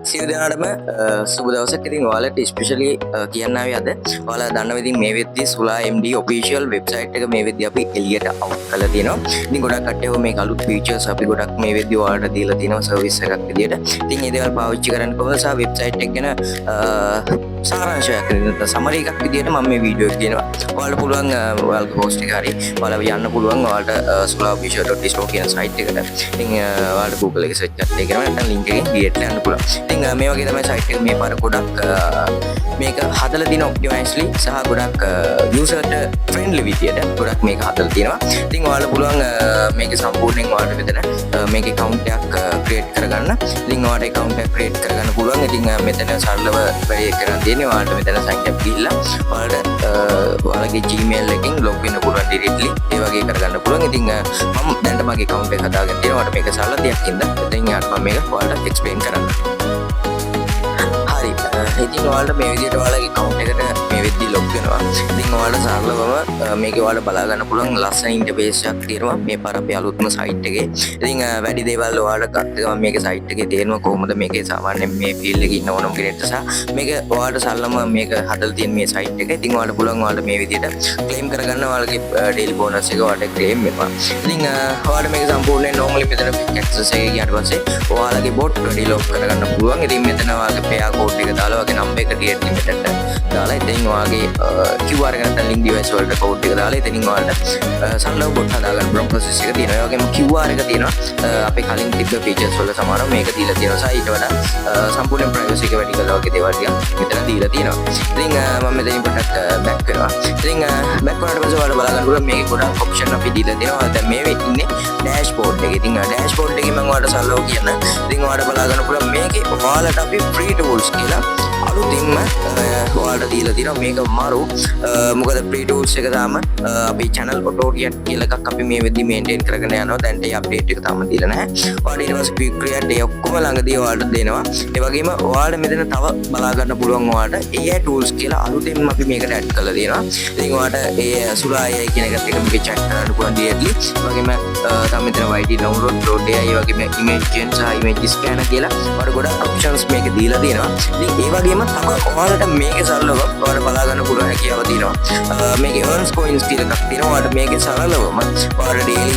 සියලු දෙනාටම සුබ දවසක්. ඉතින් ඔයාලට ස්පෙෂලි කියන්න ආවේ අද ඔයාලා දන්නවා ඉතින් මේ වෙද්දී සුලා MD ඔෆිෂියල් වෙබ්සයිට් එක මේ වෙද්දී අපි එළියට අවුට් කරලා තියෙනවා. ඉතින් ගොඩක් කට්ටිය මේක අලුත් ෆීචර්ස් අපි ගොඩක් මේ වෙද්දී ඔයාලට දීලා තියෙනවා සර්විස් එකක් විදියට. ඉතින් මේ දේවල් පාවිච්චි කරන්න කොහොමද සහ වෙබ්සයිට් එක ගැන සාරාංශයක් නැත්නම් සමරි එකක් විදියට මම මේ වීඩියෝ එක කියනවා. ඔයාලට පුළුවන් ඔයාලගේ හෝස්ට් එක හරි ඔයාලා යන්න පුළුවන් ඔයාලට sulaofficial.store කියන සයිට් එකට. ඉතින් ඔයාලට Google එකේ සර්ච් කරලා ඒකම නැත්නම් link එකෙන් direct යන්න පුළුවන්. ඉතින් මේ වගේ තමයි සයිට් එක මේ පාර ගොඩක් මේක හදලා තියෙන ඔප්ටිමයිස්ලි සහ ගොඩක් යූසර්ට ෆ්‍රෙන්ඩ්ලි විදියට ගොඩක් මේක හදලා තියෙනවා. ඉතින් ඔයාලා පුළුවන් මේක සම්පූර්ණයෙන් ඔයාලට මෙතන මේකේ account එකක් create කරගන්න. ඉතින් ඔයාලට account එකක් create කරගන්න පුළුවන්. ඉතින් මෙතන සරලව වැඩේ කරන් තියෙන්නේ ඔයාලට මෙතන sign up ගිහිල්ලා ඔයාලට ඔයාලගේ Gmail එකෙන් log වෙන්න පුළුවන් directly. ඒ වගේ කරගන්න පුළුවන්. ඉතින් මම දැන් මගේ account එක හදාගෙන තියෙනවා. ඔයාලට මේක සරල දෙයක් ඉඳලා ඉතින් යාට මම මේක ඔයාලට explain කරන්න. ඉතින් ඔයාලට මේ විදිහට ඔයාලගේ account එකට මේ වෙද්දී log වෙනවා. ඉතින් ඔයාලට සරලවම මේකේ ඔයාලට බලා ගන්න පුළුවන් ලස්සන ඉන්ටර්ෆේස් එකක් තියෙනවා මේ පාර අපේ අලුත්ම site එකේ. ඉතින් වැඩි දේවල් ඔයාලට ගත්ත ගමන් මේකේ site එකේ තේරෙනවා කොහොමද මේකේ සාමාන්‍යයෙන් මේ field එකේ ඉන්න ඕනම කෙනෙක්ට සහ මේක ඔයාලට සරලම මේක හදලා තියෙන මේ site එක. ඉතින් ඔයාලට පුළුවන් ඔයාලට මේ විදිහට claim කරගන්න ඔයාලගේ daily bonus එක ඔයාලට claim වෙනවා. ඉතින් ඔයාලට මේක සම්පූර්ණයෙන් normally මෙතන access එකේ ගියාට පස්සේ ඔයාලගේ bot වැඩි log කරගන්න පුළුවන්. ඉතින් මෙතන ඔයාලගේ pair code එක දාලා ඔයාගේ number එක direct මෙතනට දාලා ඉතින් ඔයාගේ QR එක නැත්නම් link device වලට code එක දාලා ඉතින් ඔයාලට සරලව bot හදාගන්න පුළුවන් process එක තියෙනවා. ඒ වගේම QR එක තියෙනවා අපේ කලින් තිබ්බ features වල සමානව මේක දීලා තියෙනවා. සහ ඊට වඩා සම්පූර්ණ privacy එක වැඩි කරලා වගේ දේවල් ටිකක් මෙතන දීලා තියෙනවා. ඉතින් මම මෙතනින් පොඩ්ඩක් back කරනවා. ඉතින් back වුණාට පස්සේ ඔයාලට බලා ගන්න පුළුවන් මේකේ ගොඩක් option අපි දීලා තියෙනවා. දැන් මේ ඉන්නේ dashboard එකේ. ඉතින් dashboard එකේ මම ඔයාලට සරලව කියන්න. ඉතින් ඔයාලට බලා ගන්න පුළුවන් මේකේ ඔයාලට අපි free tools කියලා අලුතින්ම ඔයාලට දීලා තියෙනවා. මේක මාරු මොකද free tools එක තාම අපි channel auto-create කියලා එකක් අපි මේ වෙද්දි maintain කරගෙන යනවා. දැන් ඒ update එක තාම දීලා නැහැ. ඔයාලට ඊට පස්සේ quick create ඒ ඔක්කොම ළඟදී ඔයාලට දෙනවා. ඒ වගේම ඔයාලට මෙතන තව බලා ගන්න පුළුවන් ඔයාලට AI tools කියලා අලුතින්ම අපි මේකට add කරලා තියෙනවා. ඉතින් ඔයාලට ඒ සුලා AI කියන එකත් එක මේක chat කරන්න පුළුවන් directly. ඒ වගේම තව මෙතන YT download load AI වගේම image gen සහ image scanner කියලා ඔයාලට ගොඩක් options මේක දීලා තියෙනවා. ඉතින් ඒ වගේම තව ඔයාලට මේකේ සරලව ඔයාලට බලා ගන්න පුළුවන් හැකියාව තියෙනවා. මේකේ earns coins කියලා එකක් තියෙනවා. ඔයාලට මේකේ සරලවම ඔයාලට daily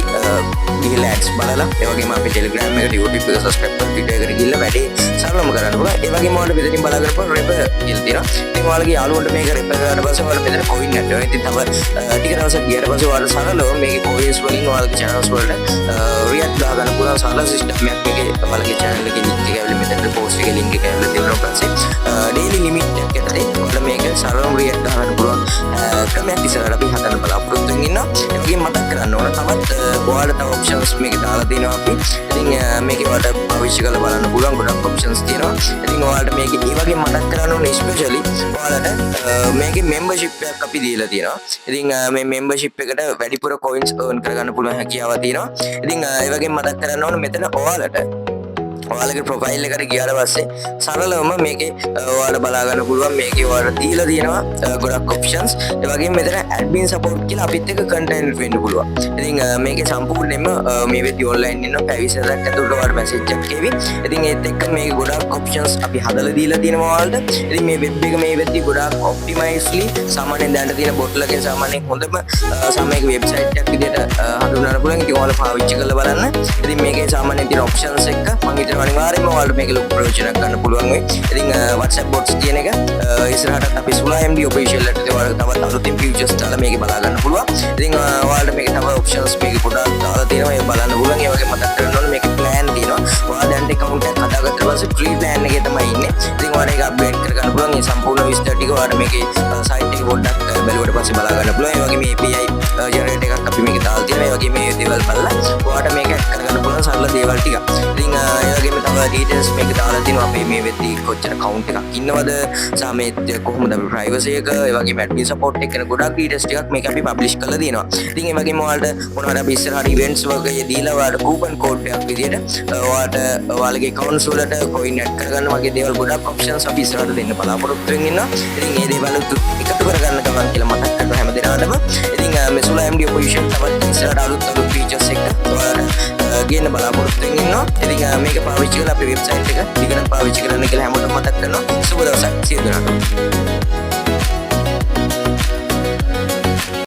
ගිහලා ads බලලා ඒ වගේම අපේ Telegram එකට YouTube එක subscribe කරලා Twitter එකට ගිහලා වැඩි සරලවම කරන්න පුළුවන්. ඒ වගේම ඔයාලට මෙතනින් බලා ගන්න පුළුවන් rep කියලා තියෙනවා. ඉතින් ඔයාලගේ යාළුවන්ට මේක rep කරලා පස්සේ ඔයාලට මෙතන coin ගන්න වෙනවා. ඉතින් තව ටික දවසක් ගියාට පස්සේ ඔයාලට සරලව මේකේ coins වලින් ඔයාලගේ channels වලට react දා ගන්න පුළුවන් සරල system එකක් මේකේ ඔයාලගේ channel එකේ link එක ඇවිල්ලා මෙතනට post එකේ link එක ඇවිල්ලා තිබුණා පස්සේ daily limit එකක් යටතේ ඔයාලා මේක සරලව react දාන්න පුළුවන් ක්‍රමයක් ඉස්සරහට අපි හදන්න බලාපොරොත්තු වෙමින් ඉන්නවා. ඒ වගේම මතක් කරන්න ඕන තවත් ඔයාලට තව options මේක දාලා දෙනවා අපි. ඉතින් මේකේ ඔයාලට පාවිච්චි කරලා බලන්න පුළුවන් ගොඩක් options තියෙනවා. ඉතින් ඔයාලට මේකේ ඒ වගේ මතක් කරන්න ඕනේ especially ඔයාලට මේකේ membership එකක් අපි දීලා තියෙනවා. ඉතින් මේ membership එකට වැඩිපුර coins earn කරගන්න පුළුවන් හැකියාව තියෙනවා. ඉතින් ඒ වගේම මතක් කරන්න ඕනේ මෙතන ඔයාලගේ ප්‍රොෆයිල් එකට ගියාට පස්සේ සරලවම මේකේ ඔයාලට බලා ගන්න පුළුවන් මේකේ ඔයාලට දීලා තියෙනවා ගොඩක් options. ඒ වගේම මෙතන admin support කියලා අපිත් එක්ක content වෙන්න පුළුවන්. ඉතින් මේකේ සම්පූර්ණයෙන්ම මේ වෙද්දි online ඉන්න පැවිසක් ඇතුළට ඔයාලට message එකක් එවි. ඉතින් ඒත් එක්ක මේකේ ගොඩක් options අපි හදලා දීලා තියෙනවා ඔයාලට. ඉතින් මේ web එක මේ වෙද්දි ගොඩක් optimizedly සාමාන්‍යයෙන් දැනට තියෙන bot ලගෙන් සාමාන්‍යයෙන් හොඳම සාමාන්‍යක website එකක් විදිහට හඳුන්වන්න පුළුවන්. ඉතින් ඔයාලා පාවිච්චි කරලා බලන්න. ඉතින් මේකේ සාමාන්‍යයෙන් තියෙන options එක මම හිතනවා අනිවාර්යයෙන්ම ඔයාලට මේක ලොකු ප්‍රයෝජනයක් ගන්න පුළුවන් වෙයි. ඉතින් WhatsApp bots කියන එක ඉස්සරහට අපි සුලා MD official එකට ඔයාලට තවත් අලුතින් features දාලා මේක බලා ගන්න පුළුවන්. ඉතින් ඔයාලට මේක තව options මේක පොඩ්ඩක් දාලා තියෙනවා. ඒක බලන්න පුළුවන්. ඒ වගේම මතක් කරගන්න ඕනේ මේකේ plan තියෙනවා. ඔයාලා දැන් account එකක් හදාගත්ත පස්සේ free plan එකේ තමයි ඉන්නේ. ඉතින් ඔයාලට ඒක upgrade කරගන්න පුළුවන්. මේ සම්පූර්ණ විස්තර ටික ඔයාලට මේකේ site එකේ පොඩ්ඩක් බැලුවට පස්සේ බලා ගන්න පුළුවන්. ඒ වගේම API generate එකක් අපි මේකේ දාලා තියෙනවා. ඒ වගේම මේ දේවල් බලලා ඔයාලට මේක add කරගන්න පුළුවන් සරල දේවල් ටිකක්. ඉතින් ඒ වගේම තව details මේක දාලා තිනවා අපේ මේ වෙද්දී කොච්චර account එකක් ඉන්නවද සහ මේ කොහොමද අපි privacy එක ඒ වගේම admin support එක ගැන ගොඩක් details ටිකක් මේක අපි publish කරලා තියෙනවා. ඉතින් ඒ වගේම ඔයාලට මොනවද අපි ඉස්සරහට events වගේ දීලා ඔයාලට coupon code එකක් විදියට ඔයාලට ඔයාලගේ accounts වලට coin add කරගන්න වගේ දේවල් ගොඩක් options අපි ඉස්සරහට දෙන්න බලාපොරොත්තු වෙමින් ඉන්නවා. ඉතින් මේ දේවල් එකතු කරගන්න ගමන් කියලා මතක් කරනවා හැම දිනකටම. ඉතින් මේ සුලා MD official තවත් ඉස්සරහට අලුත් features එක ඔයාලට ගේන්න බලාපොරොත්තු වෙමින් ඉන්නවා. ඉතින් මේක පාවිච්චි කරලා අපේ වෙබ්සයිට් එක දිගටම පාවිච්චි කරන්න කියලා හැමෝටම මතක් කරනවා. සුබ දවසක් සියලු දෙනාටම.